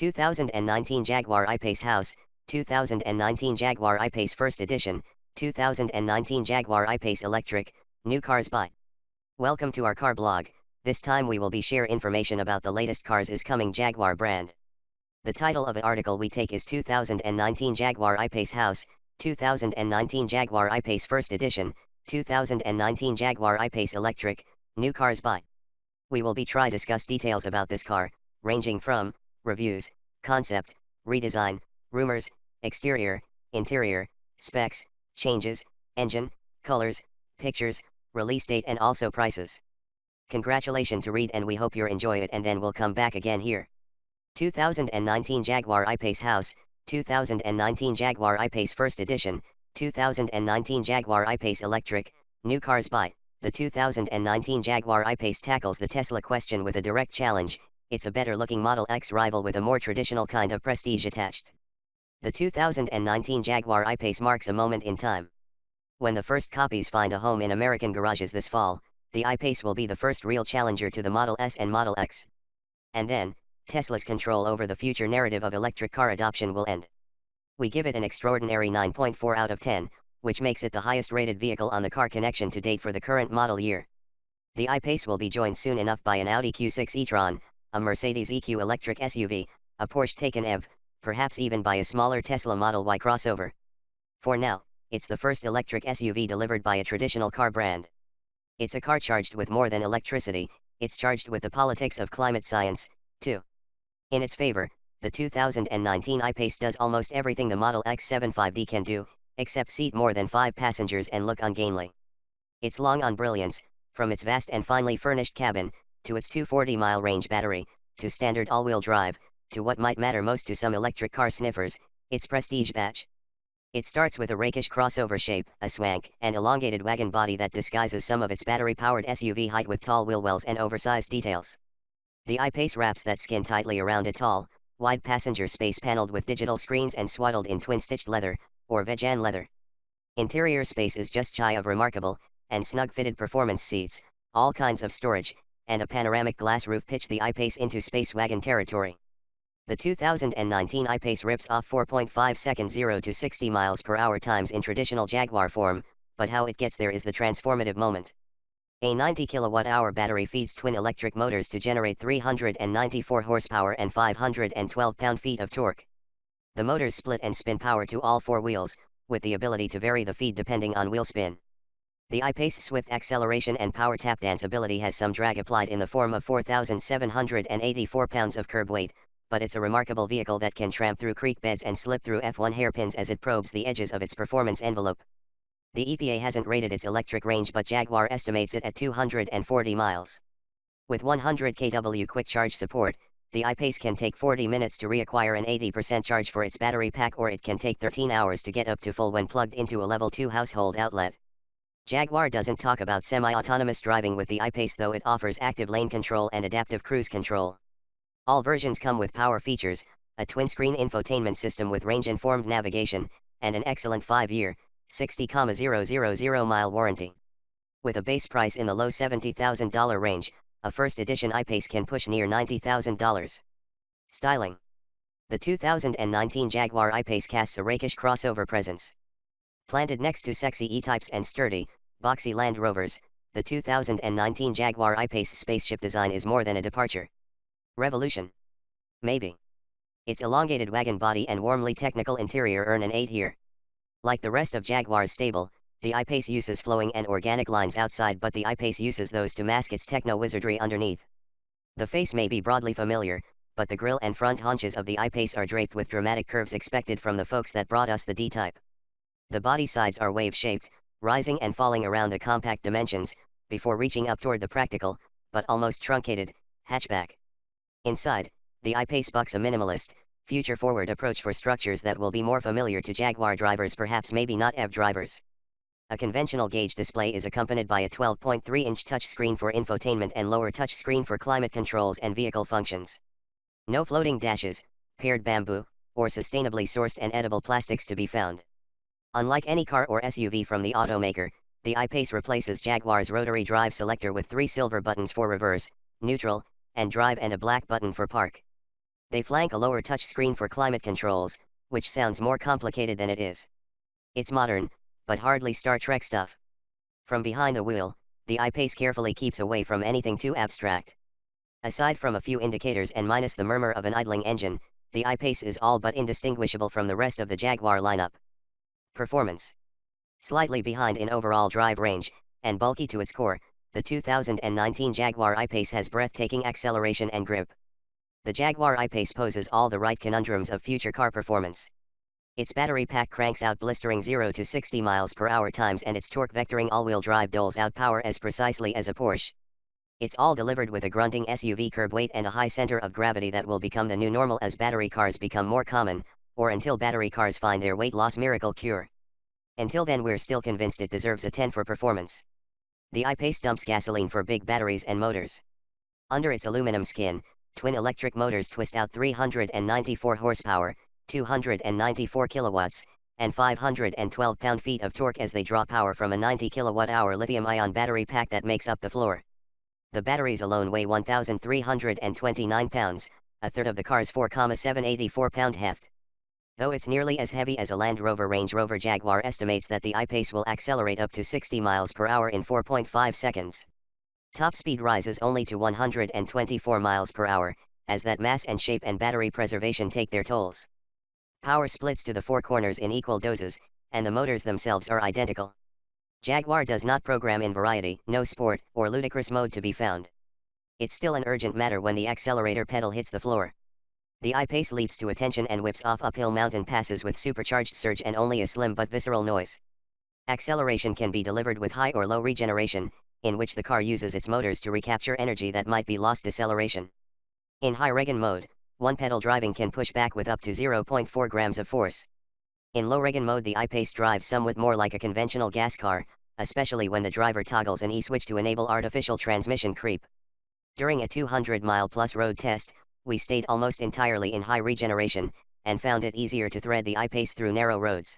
2019 Jaguar I-Pace House, 2019 Jaguar I-Pace First Edition, 2019 Jaguar I-Pace Electric, New Cars By. Welcome to our car blog. This time we will be share information about the latest cars is coming Jaguar brand. The title of the article we take is 2019 Jaguar I-Pace House, 2019 Jaguar I-Pace First Edition, 2019 Jaguar I-Pace Electric, New Cars By. We will be try discuss details about this car, ranging from reviews, concept, redesign, rumors, exterior, interior, specs, changes, engine, colors, pictures, release date and also prices. Congratulations to read and we hope you enjoy it and then we'll come back again here. 2019 Jaguar I-Pace House, 2019 Jaguar I-Pace First Edition, 2019 Jaguar I-Pace Electric, New Cars By. The 2019 Jaguar I-Pace tackles the Tesla question with a direct challenge. It's a better-looking Model X rival with a more traditional kind of prestige attached. The 2019 Jaguar I-Pace marks a moment in time. When the first copies find a home in American garages this fall, the I-Pace will be the first real challenger to the Model S and Model X. And then, Tesla's control over the future narrative of electric car adoption will end. We give it an extraordinary 9.4 out of 10, which makes it the highest-rated vehicle on the Car Connection to date for the current model year. The I-Pace will be joined soon enough by an Audi Q6 e-tron, a Mercedes EQ electric SUV, a Porsche Taycan EV, perhaps even by a smaller Tesla Model Y crossover. For now, it's the first electric SUV delivered by a traditional car brand. It's a car charged with more than electricity, it's charged with the politics of climate science, too. In its favor, the 2019 I-Pace does almost everything the Model X75D can do, except seat more than 5 passengers and look ungainly. It's long on brilliance, from its vast and finely furnished cabin, to its 240-mile range battery, to standard all-wheel drive, to what might matter most to some electric car sniffers, its prestige badge. It starts with a rakish crossover shape, a swank and elongated wagon body that disguises some of its battery-powered SUV height with tall wheel wells and oversized details. The I-Pace wraps that skin tightly around a tall, wide passenger space paneled with digital screens and swaddled in twin-stitched leather, or vegan leather. Interior space is just shy of remarkable, and snug-fitted performance seats, all kinds of storage, and a panoramic glass roof pitch the I-Pace into space wagon territory. The 2019 I-Pace rips off 4.5 seconds 0 to 60 miles per hour times in traditional Jaguar form, but how it gets there is the transformative moment. A 90 kilowatt-hour battery feeds twin electric motors to generate 394 horsepower and 512 pound-feet of torque. The motors split and spin power to all 4 wheels, with the ability to vary the feed depending on wheel spin. The I-Pace swift acceleration and power tap dance ability has some drag applied in the form of 4,784 pounds of curb weight, but it's a remarkable vehicle that can tramp through creek beds and slip through F1 hairpins as it probes the edges of its performance envelope. The EPA hasn't rated its electric range but Jaguar estimates it at 240 miles. With 100 kW quick charge support, the I-Pace can take 40 minutes to reacquire an 80% charge for its battery pack, or it can take 13 hours to get up to full when plugged into a level 2 household outlet. Jaguar doesn't talk about semi-autonomous driving with the I-Pace, though it offers active lane control and adaptive cruise control. All versions come with power features, a twin-screen infotainment system with range-informed navigation, and an excellent 5-year, 60,000-mile warranty. With a base price in the low $70,000 range, a first edition I-Pace can push near $90,000. Styling. The 2019 Jaguar I-Pace casts a rakish crossover presence. Planted next to sexy E-Types and sturdy, boxy Land Rovers, the 2019 Jaguar I-Pace spaceship design is more than a departure. Revolution? Maybe. Its elongated wagon body and warmly technical interior earn an 8 here. Like the rest of Jaguar's stable, the I-Pace uses flowing and organic lines outside, but the I-Pace uses those to mask its techno-wizardry underneath. The face may be broadly familiar, but the grille and front haunches of the I-Pace are draped with dramatic curves expected from the folks that brought us the D-Type. The body sides are wave-shaped, rising and falling around the compact dimensions, before reaching up toward the practical, but almost truncated, hatchback. Inside, the I-Pace bucks a minimalist, future-forward approach for structures that will be more familiar to Jaguar drivers, perhaps maybe not EV drivers. A conventional gauge display is accompanied by a 12.3-inch touchscreen for infotainment and lower touchscreen for climate controls and vehicle functions. No floating dashes, paired bamboo, or sustainably sourced and edible plastics to be found. Unlike any car or SUV from the automaker, the I-Pace replaces Jaguar's rotary drive selector with 3 silver buttons for reverse, neutral, and drive and a black button for park. They flank a lower touchscreen for climate controls, which sounds more complicated than it is. It's modern, but hardly Star Trek stuff. From behind the wheel, the I-Pace carefully keeps away from anything too abstract. Aside from a few indicators and minus the murmur of an idling engine, the I-Pace is all but indistinguishable from the rest of the Jaguar lineup. Performance. Slightly behind in overall drive range, and bulky to its core, the 2019 Jaguar I-Pace has breathtaking acceleration and grip. The Jaguar I-Pace poses all the right conundrums of future car performance. Its battery pack cranks out blistering 0 to 60 miles per hour times, and its torque vectoring all-wheel drive doles out power as precisely as a Porsche. It's all delivered with a grunting SUV curb weight and a high center of gravity that will become the new normal as battery cars become more common, or until battery cars find their weight loss miracle cure. Until then, we're still convinced it deserves a 10 for performance. The I-Pace dumps gasoline for big batteries and motors. Under its aluminum skin, twin electric motors twist out 394 horsepower, 294 kilowatts, and 512 pound-feet of torque as they draw power from a 90 kilowatt-hour lithium-ion battery pack that makes up the floor. The batteries alone weigh 1,329 pounds, a third of the car's 4,784-pound heft. Though it's nearly as heavy as a Land Rover, Range Rover Jaguar estimates that the I-Pace will accelerate up to 60 miles per hour in 4.5 seconds. Top speed rises only to 124 miles per hour, as that mass and shape and battery preservation take their tolls. Power splits to the four corners in equal doses, and the motors themselves are identical. Jaguar does not program in variety, no sport, or ludicrous mode to be found. It's still an urgent matter when the accelerator pedal hits the floor. The I-Pace leaps to attention and whips off uphill mountain passes with supercharged surge and only a slim but visceral noise. Acceleration can be delivered with high or low regeneration, in which the car uses its motors to recapture energy that might be lost deceleration. In high regen mode, one-pedal driving can push back with up to 0.4 grams of force. In low regen mode, the I-Pace drives somewhat more like a conventional gas car, especially when the driver toggles an E-switch to enable artificial transmission creep. During a 200-mile-plus road test, we stayed almost entirely in high regeneration, and found it easier to thread the I-Pace through narrow roads.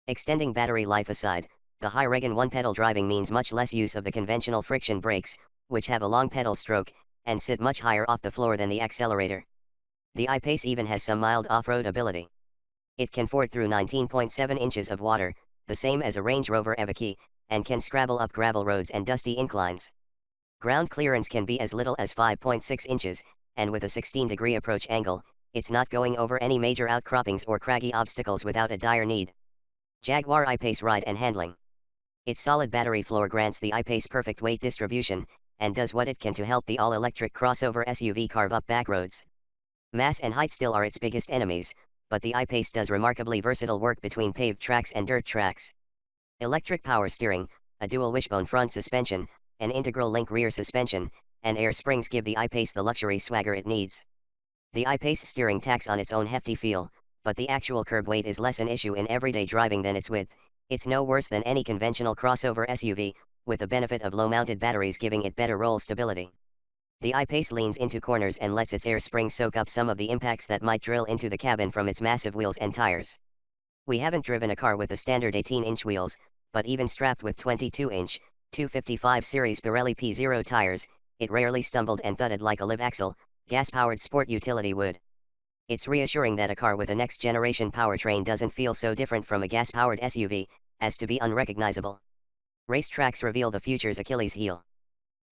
Extending battery life aside, the high regen one-pedal driving means much less use of the conventional friction brakes, which have a long pedal stroke, and sit much higher off the floor than the accelerator. The I-Pace even has some mild off-road ability. It can ford through 19.7 inches of water, the same as a Range Rover Evoque, and can scrabble up gravel roads and dusty inclines. Ground clearance can be as little as 5.6 inches, and with a 16-degree approach angle, it's not going over any major outcroppings or craggy obstacles without a dire need. Jaguar I-Pace ride and handling. Its solid battery floor grants the I-Pace perfect weight distribution, and does what it can to help the all-electric crossover SUV carve up back roads. Mass and height still are its biggest enemies, but the I-Pace does remarkably versatile work between paved tracks and dirt tracks. Electric power steering, a dual wishbone front suspension, an integral link rear suspension, and air springs give the I-Pace the luxury swagger it needs. The I-Pace steering tacks on its own hefty feel, but the actual curb weight is less an issue in everyday driving than its width. It's no worse than any conventional crossover SUV, with the benefit of low-mounted batteries giving it better roll stability. The I-Pace leans into corners and lets its air springs soak up some of the impacts that might drill into the cabin from its massive wheels and tires. We haven't driven a car with the standard 18-inch wheels, but even strapped with 22-inch, 255 series Pirelli P0 tires, it rarely stumbled and thudded like a live axle, gas-powered sport utility would. It's reassuring that a car with a next-generation powertrain doesn't feel so different from a gas-powered SUV, as to be unrecognizable. Racetracks reveal the future's Achilles heel.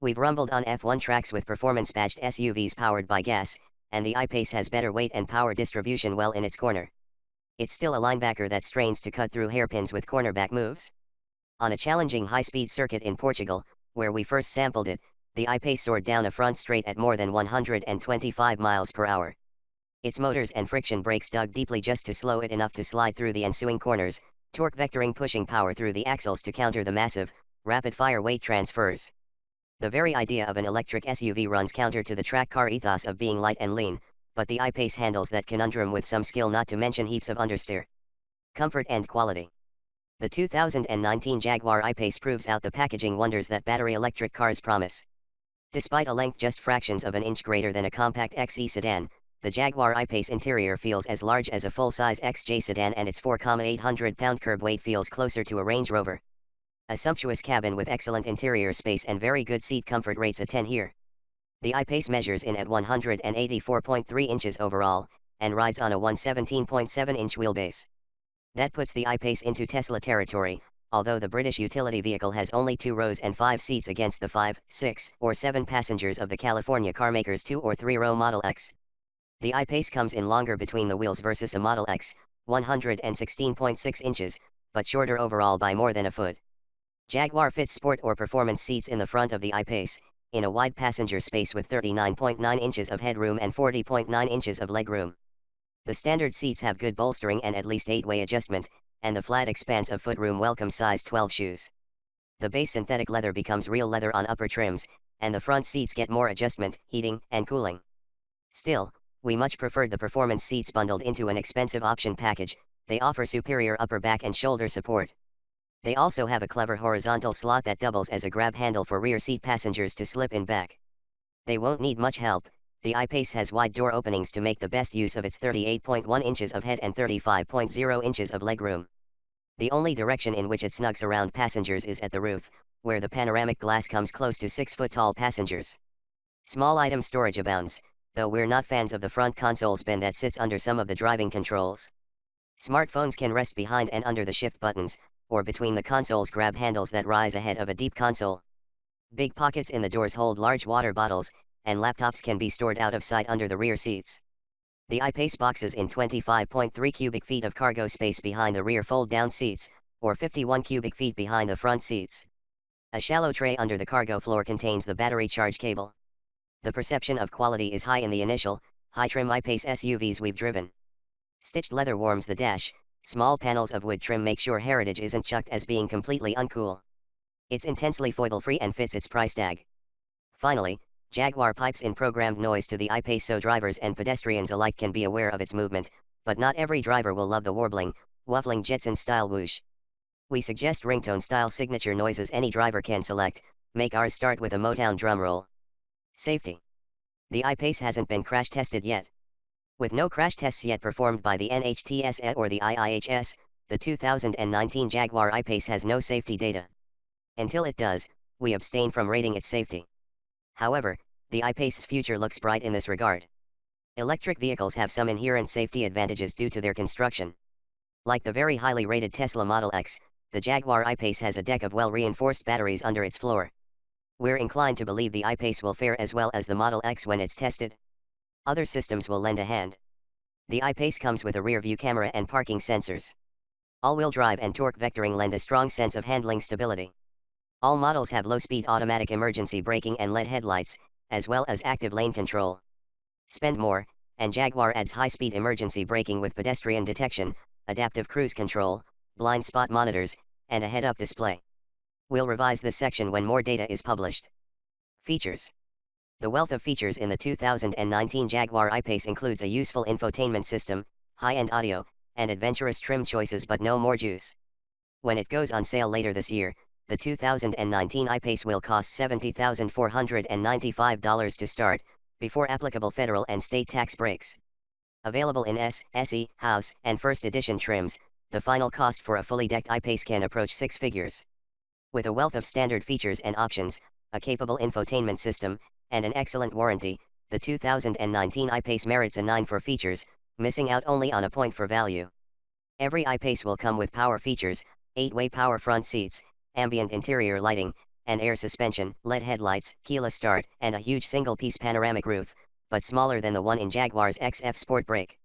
We've rumbled on F1 tracks with performance-badged SUVs powered by gas, and the I-Pace has better weight and power distribution well in its corner. It's still a linebacker that strains to cut through hairpins with cornerback moves. On a challenging high-speed circuit in Portugal, where we first sampled it, the I-Pace soared down a front straight at more than 125 miles per hour. Its motors and friction brakes dug deeply just to slow it enough to slide through the ensuing corners, torque vectoring pushing power through the axles to counter the massive, rapid-fire weight transfers. The very idea of an electric SUV runs counter to the track car ethos of being light and lean, but the I-Pace handles that conundrum with some skill, not to mention heaps of understeer. Comfort and quality. The 2019 Jaguar I-Pace proves out the packaging wonders that battery electric cars promise. Despite a length just fractions of an inch greater than a compact XE sedan, the Jaguar I-Pace interior feels as large as a full-size XJ sedan, and its 4,800-pound curb weight feels closer to a Range Rover. A sumptuous cabin with excellent interior space and very good seat comfort rates a 10 here. The I-Pace measures in at 184.3 inches overall, and rides on a 117.7-inch wheelbase. That puts the I-Pace into Tesla territory, although the British utility vehicle has only 2 rows and 5 seats against the 5, 6, or 7 passengers of the California carmaker's 2 or 3 row Model X. The I-Pace comes in longer between the wheels versus a Model X, 116.6 inches, but shorter overall by more than a foot. Jaguar fits sport or performance seats in the front of the I-Pace, in a wide passenger space with 39.9 inches of headroom and 40.9 inches of legroom. The standard seats have good bolstering and at least 8-way adjustment, and the flat expanse of footroom welcomes size 12 shoes. The base synthetic leather becomes real leather on upper trims, and the front seats get more adjustment, heating, and cooling. Still, we much preferred the performance seats bundled into an expensive option package. They offer superior upper back and shoulder support. They also have a clever horizontal slot that doubles as a grab handle for rear seat passengers to slip in back. They won't need much help. The I-Pace has wide door openings to make the best use of its 38.1 inches of head and 35.0 inches of legroom. The only direction in which it snugs around passengers is at the roof, where the panoramic glass comes close to 6-foot-tall passengers. Small item storage abounds, though we're not fans of the front console's bin that sits under some of the driving controls. Smartphones can rest behind and under the shift buttons, or between the console's grab handles that rise ahead of a deep console. Big pockets in the doors hold large water bottles, and laptops can be stored out of sight under the rear seats. The I-Pace boxes in 25.3 cubic feet of cargo space behind the rear fold-down seats, or 51 cubic feet behind the front seats. A shallow tray under the cargo floor contains the battery charge cable. The perception of quality is high in the initial, high-trim I-Pace SUVs we've driven. Stitched leather warms the dash. Small panels of wood trim make sure Heritage isn't chucked as being completely uncool. It's intensely foible-free and fits its price tag. Finally, Jaguar pipes in programmed noise to the I-Pace so drivers and pedestrians alike can be aware of its movement, but not every driver will love the warbling, waffling Jetson-style whoosh. We suggest ringtone-style signature noises any driver can select. Make ours start with a Motown drum roll. Safety. The I-Pace hasn't been crash tested yet. With no crash tests yet performed by the NHTSA or the IIHS, the 2019 Jaguar I-Pace has no safety data. Until it does, we abstain from rating its safety. However, the I-Pace's future looks bright in this regard. Electric vehicles have some inherent safety advantages due to their construction. Like the very highly rated Tesla Model X, the Jaguar I-Pace has a deck of well-reinforced batteries under its floor. We're inclined to believe the I-Pace will fare as well as the Model X when it's tested. Other systems will lend a hand. The I-Pace comes with a rear-view camera and parking sensors. All-wheel drive and torque vectoring lend a strong sense of handling stability. All models have low-speed automatic emergency braking and LED headlights, as well as active lane control. Spend more, and Jaguar adds high-speed emergency braking with pedestrian detection, adaptive cruise control, blind spot monitors, and a head-up display. We'll revise this section when more data is published. Features. The wealth of features in the 2019 Jaguar I-Pace includes a useful infotainment system, high-end audio, and adventurous trim choices, but no more juice. When it goes on sale later this year, the 2019 I-Pace will cost $70,495 to start, before applicable federal and state tax breaks. Available in S, SE, House, and First Edition trims, the final cost for a fully decked I-Pace can approach 6 figures. With a wealth of standard features and options, a capable infotainment system, and an excellent warranty, the 2019 I-Pace merits a 9 for features, missing out only on a point for value. Every I-Pace will come with power features, 8-way power front seats, ambient interior lighting, and air suspension, LED headlights, keyless start, and a huge single-piece panoramic roof, but smaller than the one in Jaguar's XF Sport Brake.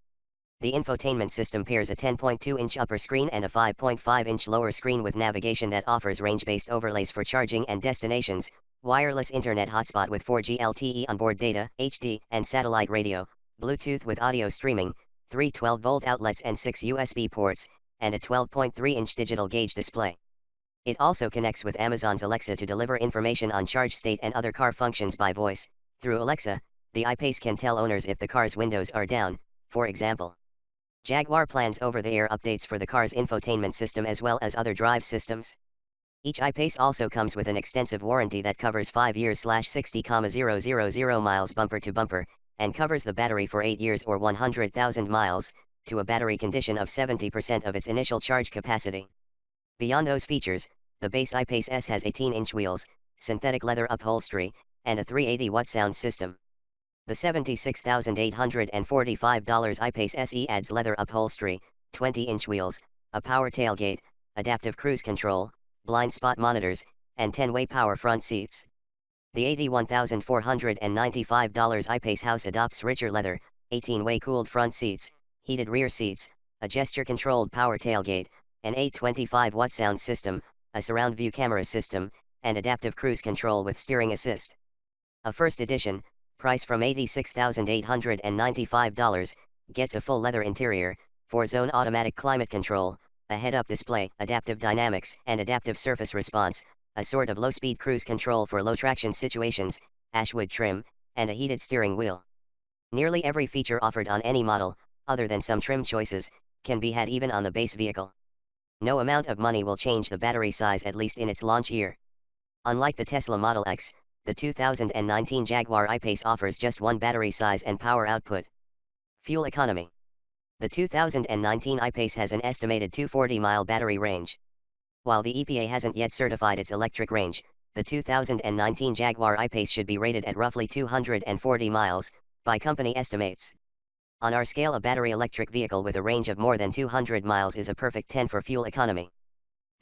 The infotainment system pairs a 10.2-inch upper screen and a 5.5-inch lower screen with navigation that offers range-based overlays for charging and destinations, wireless internet hotspot with 4G LTE onboard data, HD, and satellite radio, Bluetooth with audio streaming, 3 12-volt outlets and 6 USB ports, and a 12.3-inch digital gauge display. It also connects with Amazon's Alexa to deliver information on charge state and other car functions by voice. Through Alexa, the I-Pace can tell owners if the car's windows are down, for example. Jaguar plans over-the-air updates for the car's infotainment system as well as other drive systems. Each I-Pace also comes with an extensive warranty that covers 5 years /60,000 miles bumper to bumper, and covers the battery for 8 years or 100,000 miles, to a battery condition of 70% of its initial charge capacity. Beyond those features, the base I-Pace S has 18-inch wheels, synthetic leather upholstery, and a 380-watt sound system. The $76,845 I-Pace SE adds leather upholstery, 20-inch wheels, a power tailgate, adaptive cruise control, blind spot monitors, and 10-way power front seats. The $81,495 I-Pace House adopts richer leather, 18-way cooled front seats, heated rear seats, a gesture-controlled power tailgate, an 825-watt sound system, a surround view camera system, and adaptive cruise control with steering assist. A first edition, price from $86,895, gets a full leather interior, 4-zone automatic climate control, a head-up display, adaptive dynamics, and adaptive surface response, a sort of low-speed cruise control for low-traction situations, ashwood trim, and a heated steering wheel. Nearly every feature offered on any model, other than some trim choices, can be had even on the base vehicle. No amount of money will change the battery size, at least in its launch year. Unlike the Tesla Model X, the 2019 Jaguar I-Pace offers just one battery size and power output. Fuel economy. The 2019 I-Pace has an estimated 240-mile battery range. While the EPA hasn't yet certified its electric range, the 2019 Jaguar I-Pace should be rated at roughly 240 miles, by company estimates. On our scale, a battery electric vehicle with a range of more than 200 miles is a perfect 10 for fuel economy.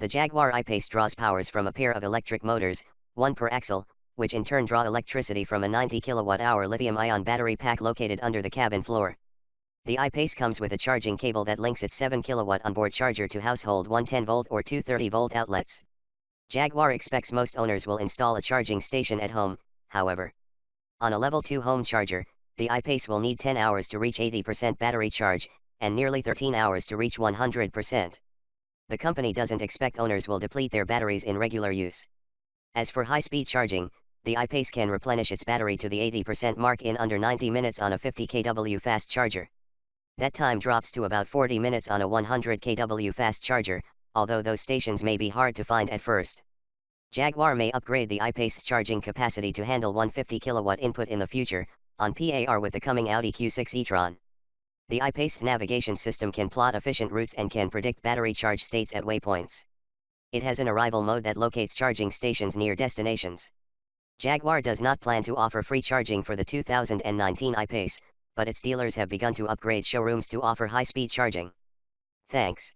The Jaguar I-Pace draws powers from a pair of electric motors, one per axle, which in turn draw electricity from a 90 kilowatt-hour lithium-ion battery pack located under the cabin floor. The I-Pace comes with a charging cable that links its 7 kilowatt onboard charger to household 110-volt or 230-volt outlets. Jaguar expects most owners will install a charging station at home, however. On a level 2 home charger, the I-Pace will need 10 hours to reach 80% battery charge, and nearly 13 hours to reach 100%. The company doesn't expect owners will deplete their batteries in regular use. As for high-speed charging, the I-Pace can replenish its battery to the 80% mark in under 90 minutes on a 50 kW fast charger. That time drops to about 40 minutes on a 100 kW fast charger, although those stations may be hard to find at first. Jaguar may upgrade the I-Pace's charging capacity to handle 150 kilowatt input in the future, on par with the coming Audi Q6 e-tron. The I-Pace's navigation system can plot efficient routes and can predict battery charge states at waypoints. It has an arrival mode that locates charging stations near destinations. Jaguar does not plan to offer free charging for the 2019 I-Pace, but its dealers have begun to upgrade showrooms to offer high-speed charging. Thanks.